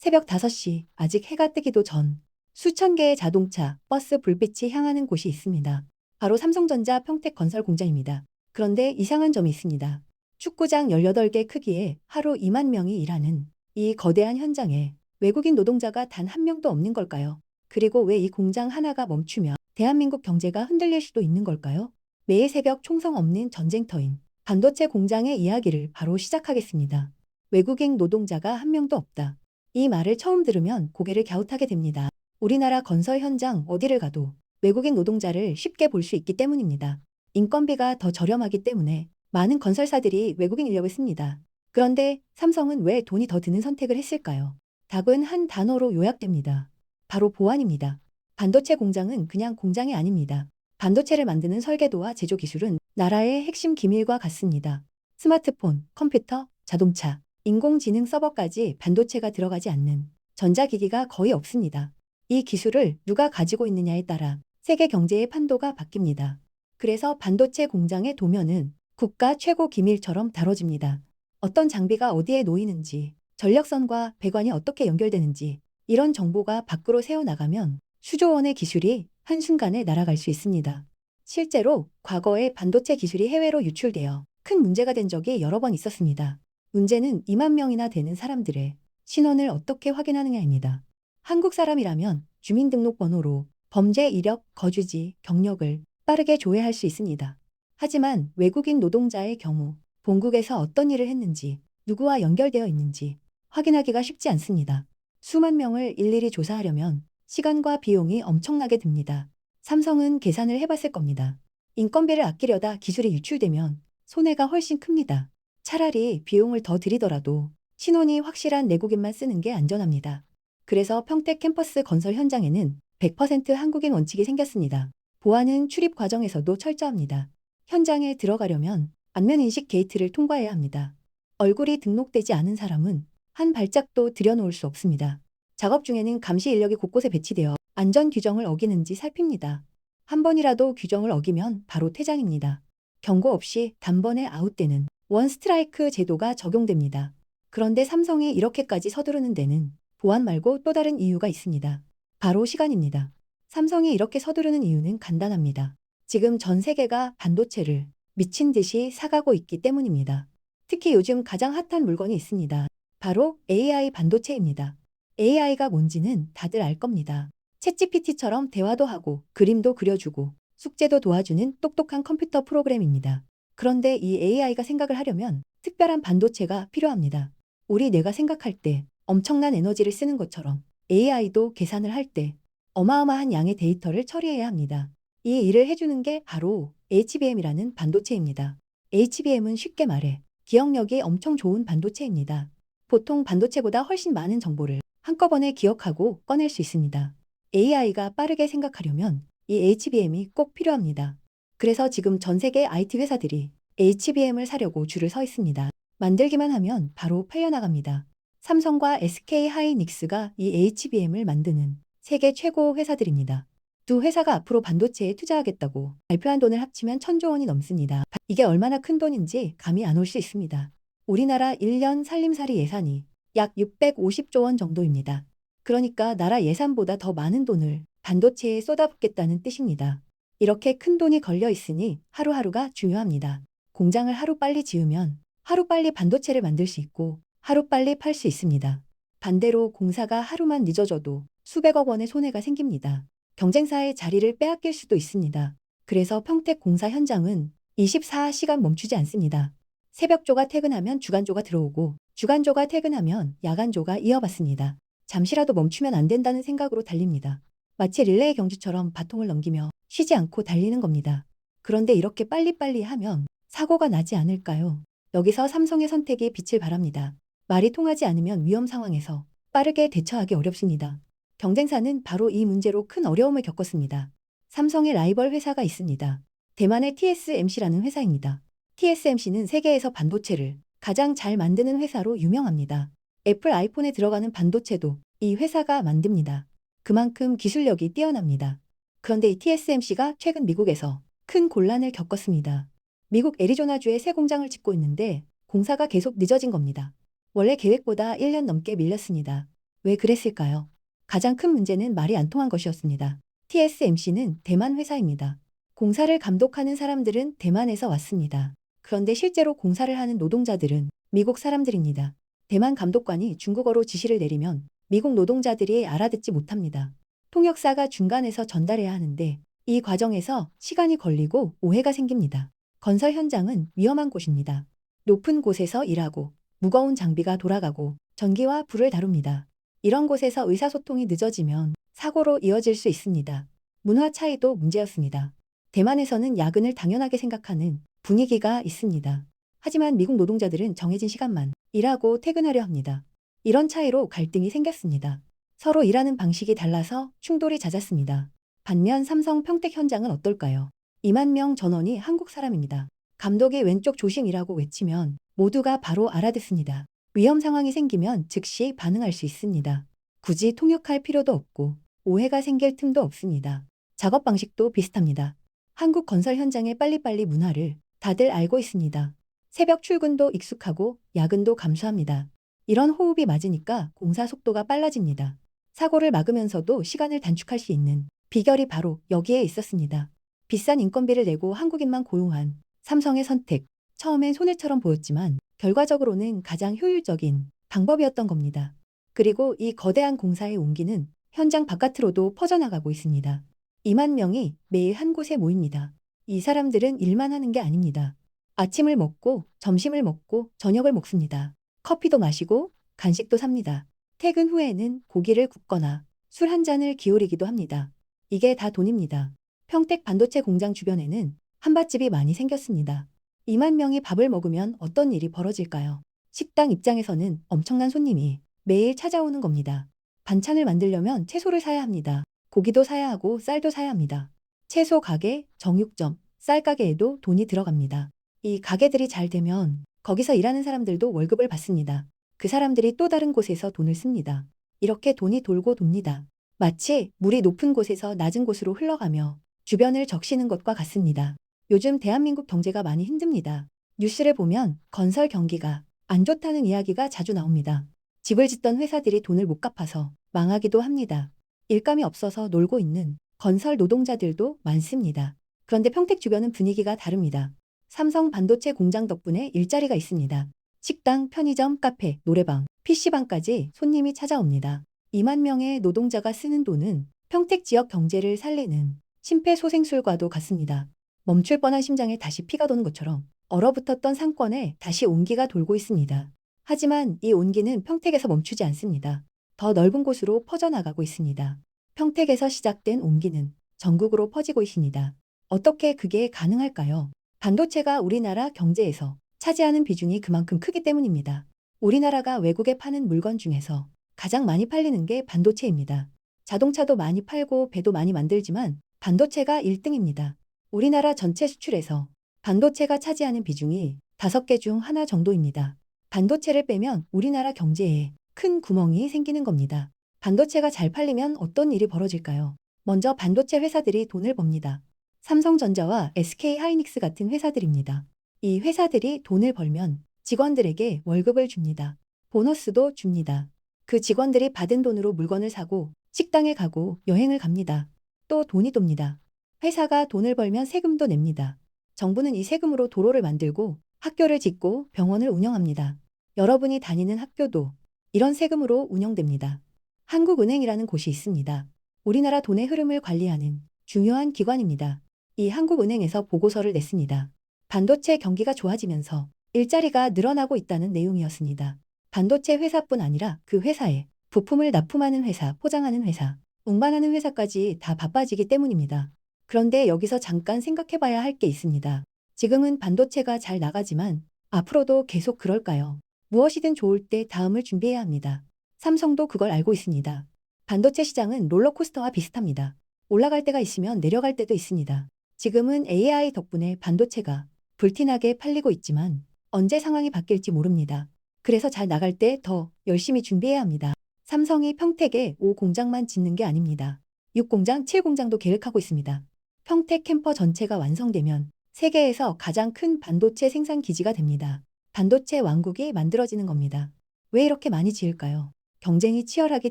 새벽 5시, 아직 해가 뜨기도 전 수천 개의 자동차, 버스 불빛이 향하는 곳이 있습니다. 바로 삼성전자 평택건설 공장입니다. 그런데 이상한 점이 있습니다. 축구장 18개 크기에 하루 2만 명이 일하는 이 거대한 현장에 외국인 노동자가 단 한 명도 없는 걸까요? 그리고 왜 이 공장 하나가 멈추면 대한민국 경제가 흔들릴 수도 있는 걸까요? 매일 새벽 총성 없는 전쟁터인 반도체 공장의 이야기를 바로 시작하겠습니다. 외국인 노동자가 한 명도 없다. 이 말을 처음 들으면 고개를 갸웃하게 됩니다. 우리나라 건설 현장 어디를 가도 외국인 노동자를 쉽게 볼 수 있기 때문입니다. 인건비가 더 저렴하기 때문에 많은 건설사들이 외국인 인력을 씁니다. 그런데 삼성은 왜 돈이 더 드는 선택을 했을까요? 답은 한 단어로 요약됩니다. 바로 보안입니다. 반도체 공장은 그냥 공장이 아닙니다. 반도체를 만드는 설계도와 제조 기술은 나라의 핵심 기밀과 같습니다. 스마트폰, 컴퓨터, 자동차, 인공지능 서버까지 반도체가 들어가지 않는 전자기기가 거의 없습니다. 이 기술을 누가 가지고 있느냐에 따라 세계 경제의 판도가 바뀝니다. 그래서 반도체 공장의 도면은 국가 최고 기밀처럼 다뤄집니다. 어떤 장비가 어디에 놓이는지, 전력선과 배관이 어떻게 연결되는지 이런 정보가 밖으로 새어나가면 수조 원의 기술이 한순간에 날아갈 수 있습니다. 실제로 과거에 반도체 기술이 해외로 유출되어 큰 문제가 된 적이 여러 번 있었습니다. 문제는 2만 명이나 되는 사람들의 신원을 어떻게 확인하느냐입니다. 한국 사람이라면 주민등록번호로 범죄 이력, 거주지, 경력을 빠르게 조회할 수 있습니다. 하지만 외국인 노동자의 경우 본국에서 어떤 일을 했는지, 누구와 연결되어 있는지 확인하기가 쉽지 않습니다. 수만 명을 일일이 조사하려면 시간과 비용이 엄청나게 듭니다. 삼성은 계산을 해봤을 겁니다. 인건비를 아끼려다 기술이 유출되면 손해가 훨씬 큽니다. 차라리 비용을 더 들이더라도 신원이 확실한 내국인만 쓰는 게 안전합니다. 그래서 평택 캠퍼스 건설 현장에는 100% 한국인 원칙이 생겼습니다. 보안은 출입 과정에서도 철저합니다. 현장에 들어가려면 안면인식 게이트를 통과해야 합니다. 얼굴이 등록되지 않은 사람은 한 발짝도 들여놓을 수 없습니다. 작업 중에는 감시 인력이 곳곳에 배치되어 안전 규정을 어기는지 살핍니다. 한 번이라도 규정을 어기면 바로 퇴장입니다. 경고 없이 단번에 아웃되는 원 스트라이크 제도가 적용됩니다. 그런데 삼성이 이렇게까지 서두르는 데는 보안 말고 또 다른 이유가 있습니다. 바로 시간입니다. 삼성이 이렇게 서두르는 이유는 간단합니다. 지금 전 세계가 반도체를 미친 듯이 사가고 있기 때문입니다. 특히 요즘 가장 핫한 물건이 있습니다. 바로 AI 반도체입니다. AI가 뭔지는 다들 알 겁니다. 챗GPT처럼 대화도 하고 그림도 그려주고 숙제도 도와주는 똑똑한 컴퓨터 프로그램입니다. 그런데 이 AI가 생각을 하려면 특별한 반도체가 필요합니다. 우리 뇌가 생각할 때 엄청난 에너지를 쓰는 것처럼 AI도 계산을 할 때 어마어마한 양의 데이터를 처리해야 합니다. 이 일을 해주는 게 바로 HBM이라는 반도체입니다. HBM은 쉽게 말해 기억력이 엄청 좋은 반도체입니다. 보통 반도체보다 훨씬 많은 정보를 한꺼번에 기억하고 꺼낼 수 있습니다. AI가 빠르게 생각하려면 이 HBM이 꼭 필요합니다. 그래서 지금 전 세계 IT 회사들이 HBM을 사려고 줄을 서 있습니다. 만들기만 하면 바로 팔려나갑니다. 삼성과 SK 하이닉스가 이 HBM을 만드는 세계 최고 회사들입니다. 두 회사가 앞으로 반도체에 투자하겠다고 발표한 돈을 합치면 1,000조 원이 넘습니다. 이게 얼마나 큰 돈인지 감이 안 올 수 있습니다. 우리나라 1년 살림살이 예산이 약 650조 원 정도입니다. 그러니까 나라 예산보다 더 많은 돈을 반도체에 쏟아붓겠다는 뜻입니다. 이렇게 큰 돈이 걸려 있으니 하루하루가 중요합니다. 공장을 하루빨리 지으면 하루빨리 반도체를 만들 수 있고 하루빨리 팔 수 있습니다. 반대로 공사가 하루만 늦어져도 수백억 원의 손해가 생깁니다. 경쟁사의 자리를 빼앗길 수도 있습니다. 그래서 평택 공사 현장은 24시간 멈추지 않습니다. 새벽조가 퇴근하면 주간조가 들어오고 주간조가 퇴근하면 야간조가 이어받습니다. 잠시라도 멈추면 안 된다는 생각으로 달립니다. 마치 릴레이 경주처럼 바통을 넘기며 쉬지 않고 달리는 겁니다. 그런데 이렇게 빨리빨리 하면 사고가 나지 않을까요? 여기서 삼성의 선택이 빛을 발합니다. 말이 통하지 않으면 위험 상황에서 빠르게 대처하기 어렵습니다. 경쟁사는 바로 이 문제로 큰 어려움을 겪었습니다. 삼성의 라이벌 회사가 있습니다. 대만의 TSMC라는 회사입니다. TSMC는 세계에서 반도체를 가장 잘 만드는 회사로 유명합니다. 애플 아이폰에 들어가는 반도체도 이 회사가 만듭니다. 그만큼 기술력이 뛰어납니다. 그런데 이 TSMC가 최근 미국에서 큰 곤란을 겪었습니다. 미국 애리조나주에 새 공장을 짓고 있는데 공사가 계속 늦어진 겁니다. 원래 계획보다 1년 넘게 밀렸습니다. 왜 그랬을까요? 가장 큰 문제는 말이 안 통한 것이었습니다. TSMC는 대만 회사입니다. 공사를 감독하는 사람들은 대만에서 왔습니다. 그런데 실제로 공사를 하는 노동자들은 미국 사람들입니다. 대만 감독관이 중국어로 지시를 내리면 미국 노동자들이 알아듣지 못합니다. 통역사가 중간에서 전달해야 하는데 이 과정에서 시간이 걸리고 오해가 생깁니다. 건설 현장은 위험한 곳입니다. 높은 곳에서 일하고 무거운 장비가 돌아가고 전기와 불을 다룹니다. 이런 곳에서 의사소통이 늦어지면 사고로 이어질 수 있습니다. 문화 차이도 문제였습니다. 대만에서는 야근을 당연하게 생각하는 분위기가 있습니다. 하지만 미국 노동자들은 정해진 시간만 일하고 퇴근하려 합니다. 이런 차이로 갈등이 생겼습니다. 서로 일하는 방식이 달라서 충돌이 잦았습니다. 반면 삼성 평택 현장은 어떨까요? 2만 명 전원이 한국 사람입니다. 감독이 왼쪽 조심이라고 외치면 모두가 바로 알아듣습니다. 위험 상황이 생기면 즉시 반응할 수 있습니다. 굳이 통역할 필요도 없고 오해가 생길 틈도 없습니다. 작업 방식도 비슷합니다. 한국 건설 현장의 빨리빨리 문화를 다들 알고 있습니다. 새벽 출근도 익숙하고 야근도 감수합니다. 이런 호흡이 맞으니까 공사 속도가 빨라집니다. 사고를 막으면서도 시간을 단축할 수 있는 비결이 바로 여기에 있었습니다. 비싼 인건비를 내고 한국인만 고용한 삼성의 선택. 처음엔 손해처럼 보였지만 결과적으로는 가장 효율적인 방법이었던 겁니다. 그리고 이 거대한 공사의 온기는 현장 바깥으로도 퍼져나가고 있습니다. 2만 명이 매일 한 곳에 모입니다. 이 사람들은 일만 하는 게 아닙니다. 아침을 먹고 점심을 먹고 저녁을 먹습니다. 커피도 마시고 간식도 삽니다. 퇴근 후에는 고기를 굽거나 술 한 잔을 기울이기도 합니다. 이게 다 돈입니다. 평택 반도체 공장 주변에는 한밭집이 많이 생겼습니다. 2만 명이 밥을 먹으면 어떤 일이 벌어질까요? 식당 입장에서는 엄청난 손님이 매일 찾아오는 겁니다. 반찬을 만들려면 채소를 사야 합니다. 고기도 사야 하고 쌀도 사야 합니다. 채소 가게, 정육점, 쌀 가게에도 돈이 들어갑니다. 이 가게들이 잘 되면 거기서 일하는 사람들도 월급을 받습니다. 그 사람들이 또 다른 곳에서 돈을 씁니다. 이렇게 돈이 돌고 돕니다. 마치 물이 높은 곳에서 낮은 곳으로 흘러가며 주변을 적시는 것과 같습니다. 요즘 대한민국 경제가 많이 힘듭니다. 뉴스를 보면 건설 경기가 안 좋다는 이야기가 자주 나옵니다. 집을 짓던 회사들이 돈을 못 갚아서 망하기도 합니다. 일감이 없어서 놀고 있는 건설 노동자들도 많습니다. 그런데 평택 주변은 분위기가 다릅니다. 삼성 반도체 공장 덕분에 일자리가 있습니다. 식당, 편의점, 카페, 노래방, PC방까지 손님이 찾아옵니다. 2만 명의 노동자가 쓰는 돈은 평택 지역 경제를 살리는 심폐소생술과도 같습니다. 멈출 뻔한 심장에 다시 피가 도는 것처럼 얼어붙었던 상권에 다시 온기가 돌고 있습니다. 하지만 이 온기는 평택에서 멈추지 않습니다. 더 넓은 곳으로 퍼져나가고 있습니다. 평택에서 시작된 온기는 전국으로 퍼지고 있습니다. 어떻게 그게 가능할까요? 반도체가 우리나라 경제에서 차지하는 비중이 그만큼 크기 때문입니다. 우리나라가 외국에 파는 물건 중에서 가장 많이 팔리는 게 반도체입니다. 자동차도 많이 팔고 배도 많이 만들지만 반도체가 1등입니다. 우리나라 전체 수출에서 반도체가 차지하는 비중이 5개 중 하나 정도입니다. 반도체를 빼면 우리나라 경제에 큰 구멍이 생기는 겁니다. 반도체가 잘 팔리면 어떤 일이 벌어질까요? 먼저 반도체 회사들이 돈을 법니다. 삼성전자와 SK하이닉스 같은 회사들입니다. 이 회사들이 돈을 벌면 직원들에게 월급을 줍니다. 보너스도 줍니다. 그 직원들이 받은 돈으로 물건을 사고 식당에 가고 여행을 갑니다. 또 돈이 돕니다. 회사가 돈을 벌면 세금도 냅니다. 정부는 이 세금으로 도로를 만들고 학교를 짓고 병원을 운영합니다. 여러분이 다니는 학교도 이런 세금으로 운영됩니다. 한국은행이라는 곳이 있습니다. 우리나라 돈의 흐름을 관리하는 중요한 기관입니다. 이 한국은행에서 보고서를 냈습니다. 반도체 경기가 좋아지면서 일자리가 늘어나고 있다는 내용이었습니다. 반도체 회사뿐 아니라 그 회사에 부품을 납품하는 회사, 포장하는 회사, 운반하는 회사까지 다 바빠지기 때문입니다. 그런데 여기서 잠깐 생각해봐야 할 게 있습니다. 지금은 반도체가 잘 나가지만 앞으로도 계속 그럴까요? 무엇이든 좋을 때 다음을 준비해야 합니다. 삼성도 그걸 알고 있습니다. 반도체 시장은 롤러코스터와 비슷합니다. 올라갈 때가 있으면 내려갈 때도 있습니다. 지금은 AI 덕분에 반도체가 불티나게 팔리고 있지만 언제 상황이 바뀔지 모릅니다. 그래서 잘 나갈 때 더 열심히 준비해야 합니다. 삼성이 평택에 5공장만 짓는 게 아닙니다. 6공장, 7공장도 계획하고 있습니다. 평택 캠퍼 전체가 완성되면 세계에서 가장 큰 반도체 생산 기지가 됩니다. 반도체 왕국이 만들어지는 겁니다. 왜 이렇게 많이 지을까요? 경쟁이 치열하기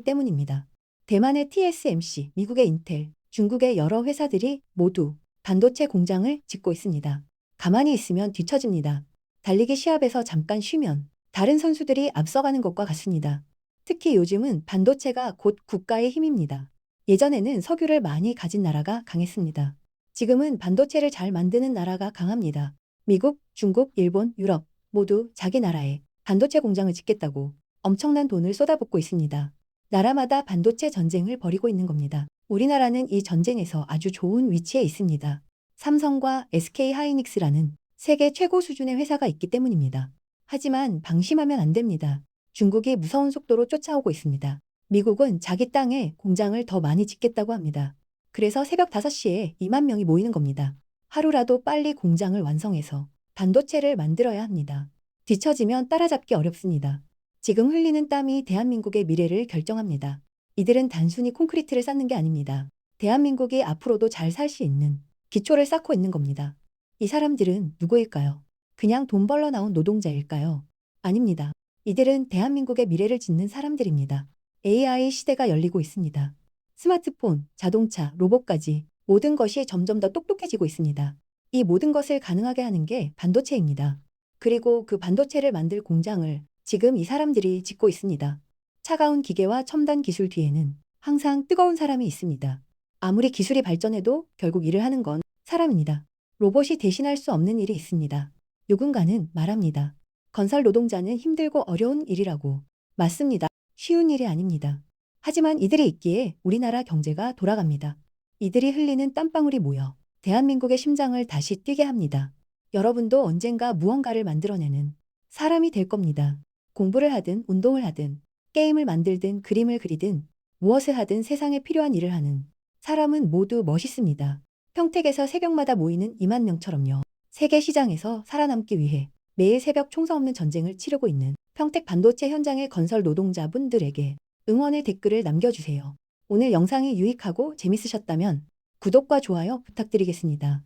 때문입니다. 대만의 TSMC, 미국의 인텔, 중국의 여러 회사들이 모두 반도체 공장을 짓고 있습니다. 가만히 있으면 뒤처집니다. 달리기 시합에서 잠깐 쉬면 다른 선수들이 앞서가는 것과 같습니다. 특히 요즘은 반도체가 곧 국가의 힘입니다. 예전에는 석유를 많이 가진 나라가 강했습니다. 지금은 반도체를 잘 만드는 나라가 강합니다. 미국, 중국, 일본, 유럽 모두 자기 나라에 반도체 공장을 짓겠다고 엄청난 돈을 쏟아붓고 있습니다. 나라마다 반도체 전쟁을 벌이고 있는 겁니다. 우리나라는 이 전쟁에서 아주 좋은 위치에 있습니다. 삼성과 SK 하이닉스라는 세계 최고 수준의 회사가 있기 때문입니다. 하지만 방심하면 안 됩니다. 중국이 무서운 속도로 쫓아오고 있습니다. 미국은 자기 땅에 공장을 더 많이 짓겠다고 합니다. 그래서 새벽 5시에 2만 명이 모이는 겁니다. 하루라도 빨리 공장을 완성해서 반도체를 만들어야 합니다. 뒤처지면 따라잡기 어렵습니다. 지금 흘리는 땀이 대한민국의 미래를 결정합니다. 이들은 단순히 콘크리트를 쌓는 게 아닙니다. 대한민국이 앞으로도 잘 살 수 있는 기초를 쌓고 있는 겁니다. 이 사람들은 누구일까요? 그냥 돈 벌러 나온 노동자일까요? 아닙니다. 이들은 대한민국의 미래를 짓는 사람들입니다. AI 시대가 열리고 있습니다. 스마트폰, 자동차, 로봇까지 모든 것이 점점 더 똑똑해지고 있습니다. 이 모든 것을 가능하게 하는 게 반도체입니다. 그리고 그 반도체를 만들 공장을 지금 이 사람들이 짓고 있습니다. 차가운 기계와 첨단 기술 뒤에는 항상 뜨거운 사람이 있습니다. 아무리 기술이 발전해도 결국 일을 하는 건 사람입니다. 로봇이 대신할 수 없는 일이 있습니다. 누군가는 말합니다. 건설 노동자는 힘들고 어려운 일이라고. 맞습니다. 쉬운 일이 아닙니다. 하지만 이들이 있기에 우리나라 경제가 돌아갑니다. 이들이 흘리는 땀방울이 모여 대한민국의 심장을 다시 뛰게 합니다. 여러분도 언젠가 무언가를 만들어내는 사람이 될 겁니다. 공부를 하든 운동을 하든 게임을 만들든 그림을 그리든 무엇을 하든 세상에 필요한 일을 하는 사람은 모두 멋있습니다. 평택에서 새벽마다 모이는 2만 명처럼요. 세계 시장에서 살아남기 위해 매일 새벽 총성 없는 전쟁을 치르고 있는 평택 반도체 현장의 건설 노동자분들에게 응원의 댓글을 남겨주세요. 오늘 영상이 유익하고 재밌으셨다면 구독과 좋아요 부탁드리겠습니다.